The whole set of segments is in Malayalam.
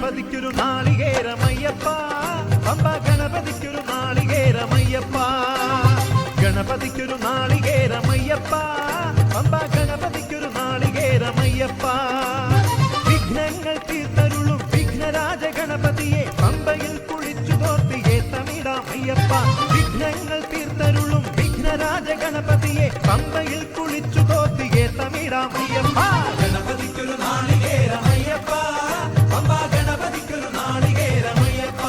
ഗണപതിക്കൊരു നാളികേരമയ്യപ്പ പമ്പ ഗണപതിക്കൊരു നാളികേരമയ്യപ്പ ഗണപതിക്കൊരു നാളികേരമയ്യപ്പ പമ്പ ഗണപതിക്കൊരു നാളികേരമയ്യപ്പ വിഘ്നങ്ങൾ തീർത്തരുളും വിഘ്നരാജ ഗണപതിയെ പമ്പയിൽ കുളിച്ചു തോർത്തിയെ തമിഴാമയ്യപ്പ വിഘ്നങ്ങൾ തീർത്തരുളും വിഘ്നരാജ ഗണപതിയെ പമ്പയിൽ കുളിച്ചു തോർത്തിയെ തമിഴാമയ്യപ്പ ഗണപതിക്കൊരു നാളികേരമയ്യപ്പ പമ്പ ഗണപതിക്കൊരു നാളികേരമയ്യപ്പ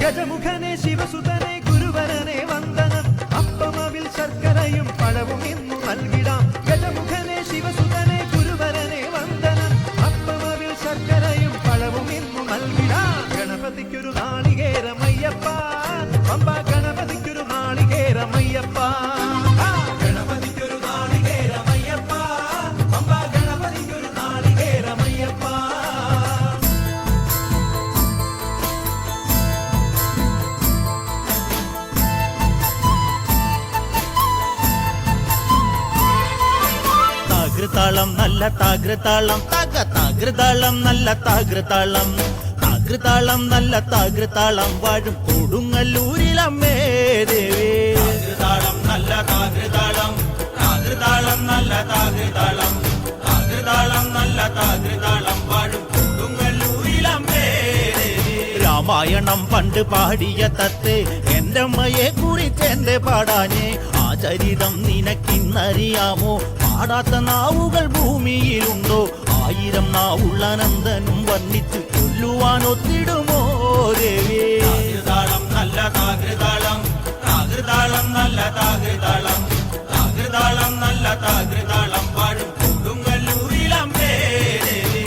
ഗജമുഖനെ ശിവസുതനെ ഗുരുവരനെ വന്ദനം അപ്പമവിൽ ശർക്കരയും പഴവും ഇന്നു നൽകിടാം ഗജമുഖനെ ശിവസുതനെ ഗുരുവരനെ വന്ദനം അപ്പമവിൽ ശർക്കരയും പഴവും ഇന്നു നൽകിടാം ഗണപതിക്കൊരു നാളികേരമയ്യപ്പ പമ്പ ഗണപതിക്കൊരു നാളികേരമയ്യപ്പ ഗണപതിക്കൊരു നാളികേരമയ്യപ്പ പമ്പ ഗണപതിക്കൊരു നാളികേരമയ്യപ്പ താകൃതാളം നല്ല താകൃതാളം താകൃതാളം നല്ല താകൃതാളം താകൃതാളം നല്ല താകൃതാളം വാഴും കൊടുങ്ങല്ലൂരിലമ്മേ ദേവി താകൃതാളം നല്ല താകൃതാളം താകൃതാളം നല്ല താകൃതാളം താകൃതാളം നല്ല താകൃതാളം വാഴും കൊടുങ്ങല്ലൂരിലമ്മേ ദേവി രാമായണം പണ്ട് പാടിയ തത്തെ എന്റെ അമ്മയെ കുറിച്ച് എന്റെ പാടാനേ ആ ചരിതം നിനക്കിന്നറിയാമോ പാടാത്ത നാവുകൾ ഭൂമിയിലുണ്ടോ ആയിരം നാവുള്ള നന്ദനും വർണ്ണിച്ചു കൊല്ലുവാനൊത്തിടുമോ ദേവി താകൃതാളം നല്ല താകൃതാളം താകൃതാളം നല്ല താകൃതാളം താകൃതാളം നല്ല താകൃതാളം വാഴും കൊടുങ്ങല്ലൂരിലമ്മേ ദേവി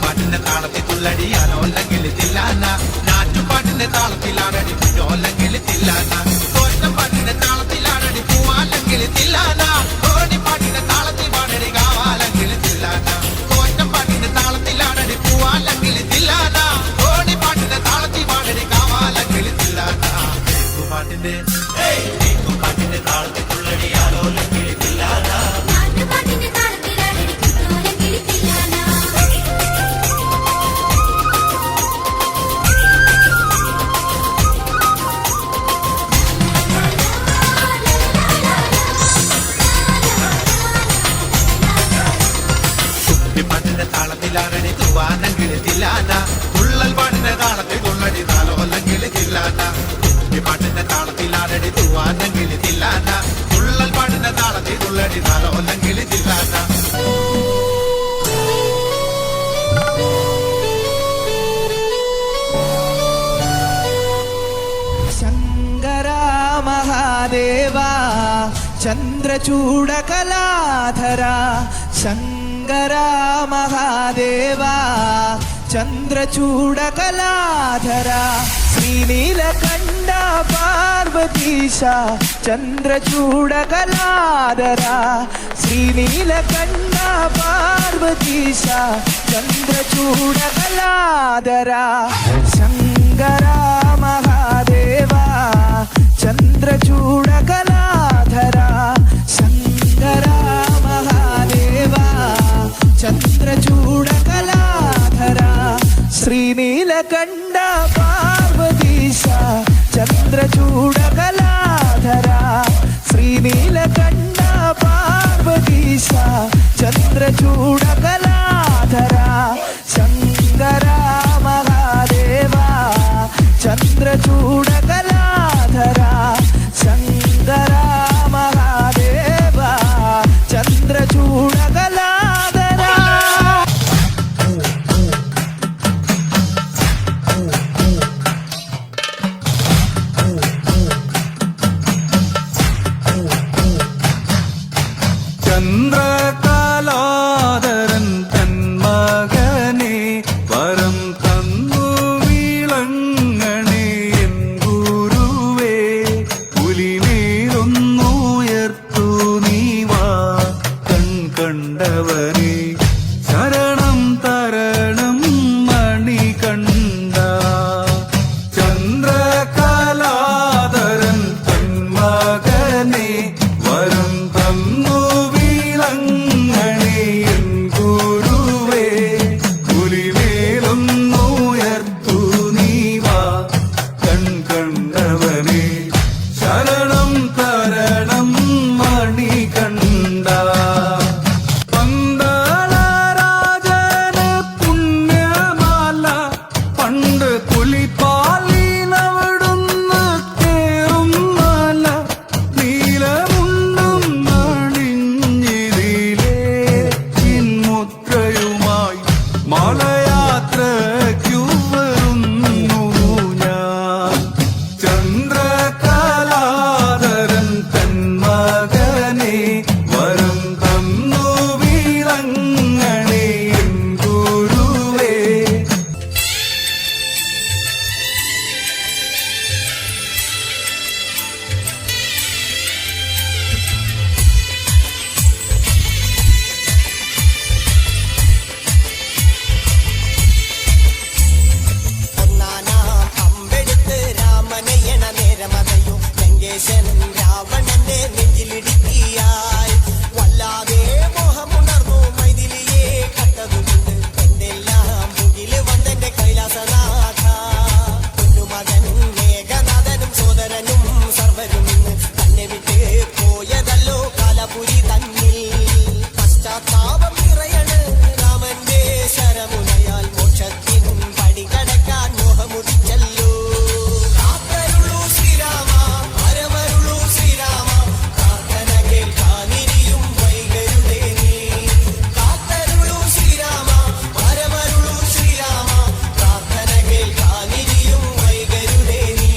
പാട്ടിന്റെ താളത്തിൽ തുള്ളടിയാലോല്ലെങ്കിൽ തില്ലാന നാറ്റുപാട്ടിന്റെ താളത്തിലാണടി കുഞ്ഞോല്ലെങ്കിൽ തില്ലാന തോറ്റം പാട്ടിന്റെ താളത്തിലാണടി പൂവാല്ലെങ്കിൽ തില്ലാന ഓടിപ്പാട്ടിന്റെ താളത്തിൽ പാടടി കാവാലെങ്കിൽ തില്ലാന തോറ്റം പാട്ടിന്റെ താളത്തിലാണടി പൂവാലെങ്കിൽ തില്ലാന ഓടിപ്പാട്ടിന്റെ താളത്തിൽ പാടടി കാവാലെങ്കിൽ തില്ലാന പാട്ടിന്റെ പാട്ടിന്റെ താളത്തിൽ തുള്ളടിയാലോല്ലെങ്കിൽ തില്ലാന പാട്ടിന്റെ താളത്തിലാണടി തൂവാനെങ്കിൽ തില്ലാന തുള്ളൽ പാട്ടിന്റെ താളത്തിൽ തുള്ളടി താലോല്ലെങ്കിൽ തില്ലാന പാട്ടിന്റെ താളത്തിലാണടി തൂവാനെങ്കിൽ തില്ലാന തുള്ളൽ പാട്ടിന്റെ താളത്തിൽ തുള്ളടി താലോല്ലെങ്കിൽ തില്ലാന ശങ്കരാ മഹാദേവാ ചന്ദ്രചൂഡകലാധരാ ശങ്കരാ മഹാദേവാ ചന്ദ്രചൂഡകലാധരാ ശ്രീനീലകണ്ഠ പാർവതീശ ചന്ദ്രചൂഡകലാധരാ ശ്രീനീലകണ്ഠ പാർവതീശ ചന്ദ്രചൂഡകലാധരാ ശങ്കരാ മഹാദേവാ ചന്ദ്രചൂഡകലാധരാ ശങ്കരാ മഹാദേവാ ചന്ദ്രചൂഡകലാധരാ ശ്രീനീലകണ്ഠ പാർവതീശ ചന്ദ്രചൂഡകലാധരാ ശ്രീനീലകണ്ഠ പാർവതീശ ചന്ദ്രചൂഡകലാധരാ ശങ്കരാ മഹാദേവാ മകനെ വരം തന്നു വിളങ്ങണേ എൻ ഗുരുവേ. ഒന്നാനാം അമ്പെടുത്ത് രാമനയണ നേരമതയോ ലങ്കേശനും രാവണന്റെ നെഞ്ചിലിടുക്കിയായി വല്ലാതെ മോഹമുണർന്നു മൈഥിലിയെ കണ്ടതുകൊണ്ട് എന്തെല്ലാം മുകില് വന്നെന്റെ കൈലാസനാഥ കുഞ്ഞുമകനും മേഘനാഥനും സോദരനും സർവരും ഇന്ന് തന്നെ വിട്ട് പോയതല്ലോ കാലപുരി തന്നിൽ പശ്ചാത്താപം നിറയണ് രാമന്റെ ശരമുനയാൽ മോക്ഷത്തിനും പടികടക്കാൻ മോഹമുദിച്ചല്ലോ കാത്തരുളൂ ശ്രീരാമ പരമരുളൂ ശ്രീരാമ പ്രാർത്ഥന കേൾക്കാനിരിയും വൈകരുതേ നീ കാത്തരുളൂ ശ്രീരാമ പരമരുളൂ ശ്രീരാമ പ്രാർത്ഥന കേൾക്കാനിരിയും വൈകരുതേ നീ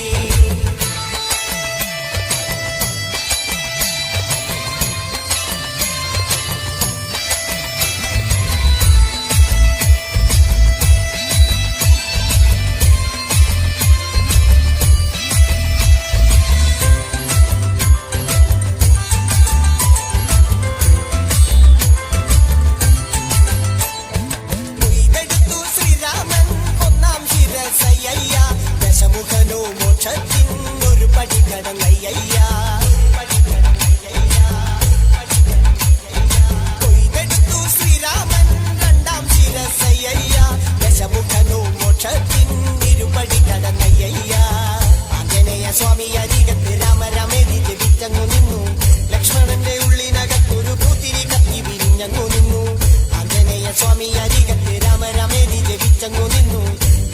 കൊയ്തെടുത്തു ശ്രീരാമൻ ഒന്നാം ശിരസയ്യ ദശമുഖനോ മോക്ഷത്തിൻ ഒരു പടി കടന്നയ്യ കൊയ്തെടുത്തു ശ്രീരാമൻ രണ്ടാം ശിരസയ്യ ദശമുഖനോ മോക്ഷത്തിൻ ഇരുപടി കടന്നയ്യ ആഞ്ജനേയ സ്വാമി അരികത്ത് രാമരാമേതി ജപിച്ചങ്ങു നിന്നു ലക്ഷ്മണന്റെ ഉള്ളിനകത്തൊരു പൂത്തിരി കത്തി വിരിഞ്ഞങ്ങു നിന്നു ആഞ്ജനേയ സ്വാമി അരികത്ത് രാമരാമേതി ജപിച്ചങ്ങു നിന്നു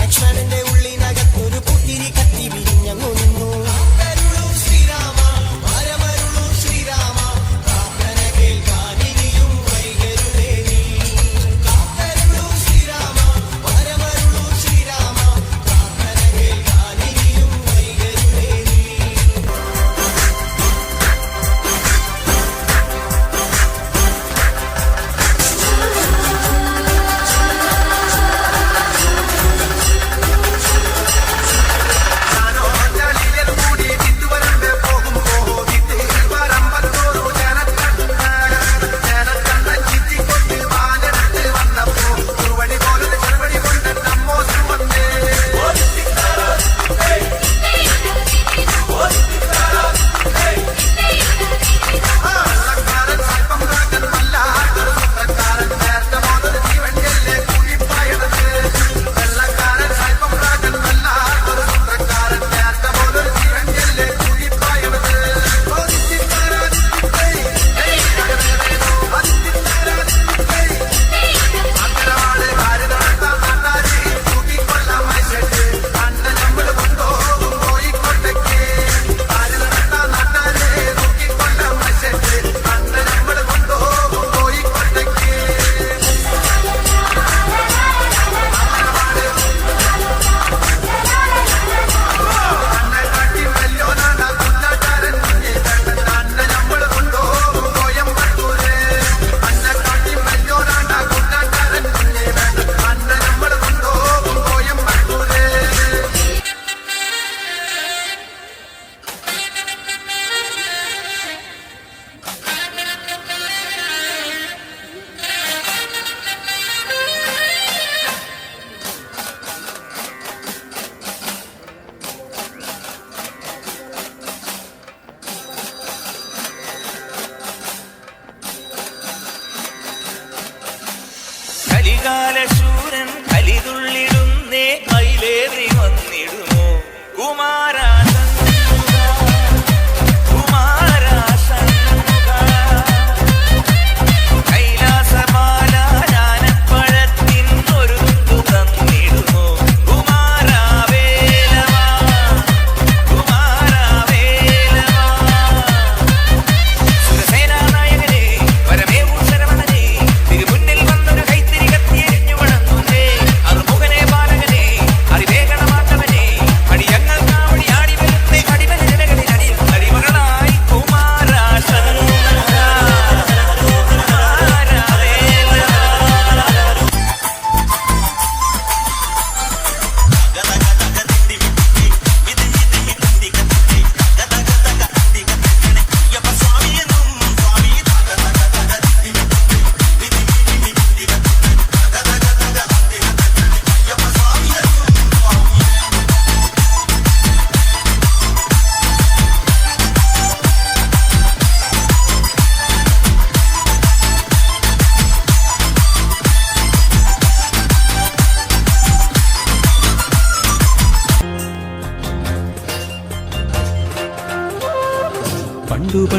ലക്ഷ്മണന്റെ ഉള്ളിനകത്തൊരു പൂത്തിരി കത്തി വിരിഞ്ഞങ്ങു നിന്നു കാത്തരുളൂ ശ്രീരാമ പരമരുളൂ ശ്രീരാമ പ്രാർത്ഥന കേൾക്കാനിനിയും വൈകരുതേ നീ കാത്തരുളൂ ശ്രീരാമ പരമരുളൂ ശ്രീരാമ പ്രാർത്ഥന കേൾക്കാനിനിയും വൈകരുതേ നീ കലികാലശൂരൻ കലിതുള്ളിടുന്നേ മയിലേറി വന്നിടുമോ കുമാരാ കൈലാസമാല ജ്ഞാനപ്പഴത്തിൻ ഒരു തന്നിടുമോ കുമാരാവേലവാ കുമാരാവേലവാ സുരസേനാനായകനെ വരമേവൂ ശരവണനെ തിരുമുന്നിൽ വന്നൊരു കൈത്തിരി കത്തിയെരിഞ്ഞു വണങ്ങും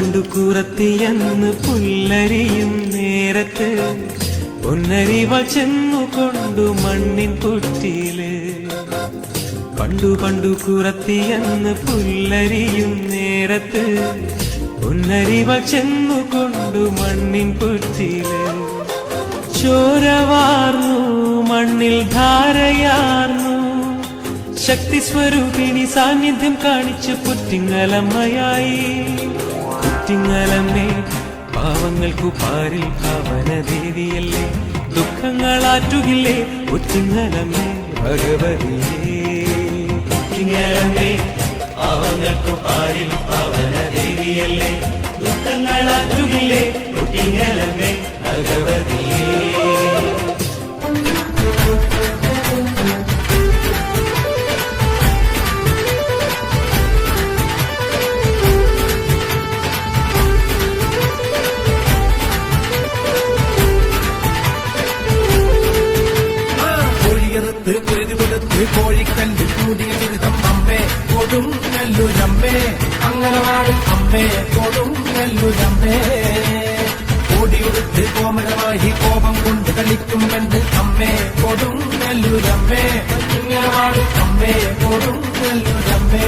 പണ്ടു കുറത്തിയെന്ന് പുല്ലരിയും നേരത്ത് പൊന്നരിവ ചെന്നു കൊണ്ടു മണ്ണിൻ പുറ്റിയില്. പണ്ടു കുറത്തിയെന്ന് പുല്ലരിയും നേരത്ത് പൊന്നരിവ ചെന്നു കൊണ്ടു മണ്ണിൻ പുറ്റിയില്. ചോരവാർന്നു മണ്ണിൽ ധാരയാർന്നു ശക്തി സ്വരൂപിണി സാന്നിധ്യം കാണിച്ച് പുറ്റിങ്ങലമ്മയായി. പുറ്റിങ്ങലമ്മേ പാവങ്ങൾക്കു പാരിൽ ഭവനദേവിയല്ലേ, ദുഃഖങ്ങളാറ്റുകില്ലേ പുറ്റിങ്ങലമ്മേ ഭഗവതിയേ. പുറ്റിങ്ങലമ്മേ പാവങ്ങൾക്കു പാരിൽ ഭവനദേവിയല്ലേ, ദുഃഖങ്ങളാറ്റുകില്ലേ പുറ്റിങ്ങലമ്മേ ഭഗവതിയേ. കോഴിക്കല്ല് കൂടിയ ദുരിതം അമ്മേ കൊടുങ്ങല്ലൂരമ്മേ, അംഗനവാടി അമ്മേ കൊടുങ്ങല്ലൂരമ്മേ. ഓടിയുടുത്ത് കോമരമായി കോപം കൊണ്ട് കളിക്കും പെണ്ണ് അമ്മേ കൊടുങ്ങല്ലൂരമ്മേ, അംഗനവാടി അമ്മേ കൊടുങ്ങല്ലൂരമ്മേ.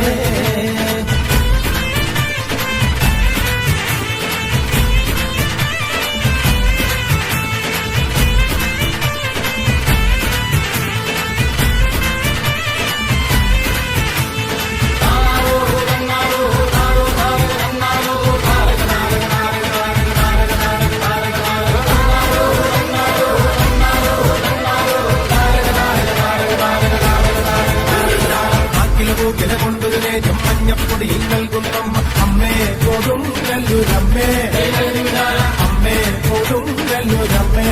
മഞ്ഞപ്പൊടി നൽകുന്നമ്മ അമ്മേ കൊടുങ്ങല്ലൂരമ്മേ, അമ്മേ കൊടുങ്ങല്ലൂരമ്മേ.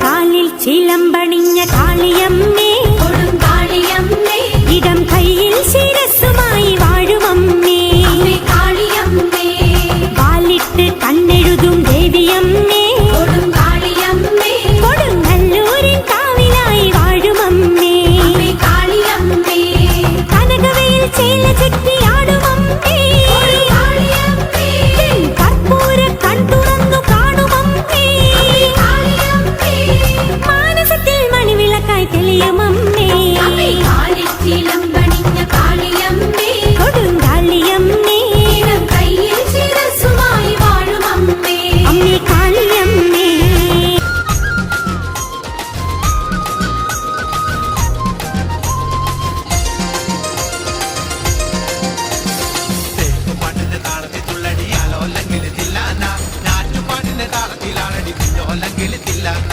കാലിൽ ചിലമ്പണിഞ്ഞ കാളിയമ്മേ കൊടുങ്കാളിയമ്മേ, ഇടം കയ്യിൽ ശിരസ്സുമായി വാഴുമമ്മേ കാളിയമ്മേ, വാലിട്ട് കണ്ണെഴുതും ദേവിയമ്മേ കൊടുങ്കാളിയമ്മേ, കൊടുങ്ങല്ലൂരിൻ കാവിലായി വാഴുമമ്മേ കാളിയമ്മേ, കനകവയിൽ ചേല ചുറ്റിയാടുമമ്മേ കാളിയമ്മേ, കർപ്പൂര കൺതുറന്നു കാണുമമ്മേ കാളിയമ്മേ, മാനസത്തിൽ മണിവിളക്കായി തെളിയുമമ്മേ കാലിച്ചിലമ്പണിഞ്ഞ കാളിയമ്മേ കൊടുങ്കാളിയമ്മേ, ഇടം കയ്യിൽ ശിരസ്സുമായി വാഴുമമ്മേ അമ്മേ കാളിയമ്മേ. പാട്ടിന്റെ താളത്തിൽ തുള്ളടിയാലോ അല്ലെങ്കിൽ തില്ലാന, നാറ്റുപാട്ടിന്റെ താളത്തിലാണടി പിന്നോ അല്ലെങ്കിൽ തില്ലാന.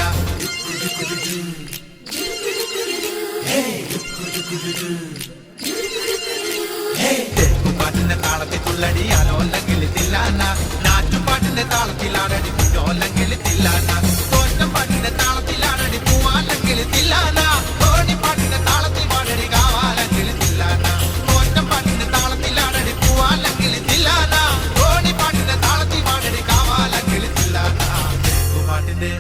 പാട്ടിന്റെ താളത്തിൽ തുള്ളടിയാലോ അല്ലെങ്കിൽ തില്ലാന, നാറ്റുപാട്ടിന്റെ താളത്തിലാണടി പിന്നോ അല്ലെങ്കിൽ തില്ലാന. തോറ്റം പാട്ടിന്റെ താളത്തിലാണടി പൂവാല്ലെങ്കിൽ തില്ലാന, തോണിപ്പാട്ടിന്റെ താളത്തിൽ പാടടി കാവാലെങ്കിൽ തില്ലാന. തോറ്റം പാട്ടിന്റെ താളത്തിലാണടി പൂവാലെങ്കിൽ തില്ലാന, തോണിപ്പാട്ടിന്റെ താളത്തിൽ പാടടി കാവാലെങ്കിൽ തില്ലാന. പാട്ടിന്റെ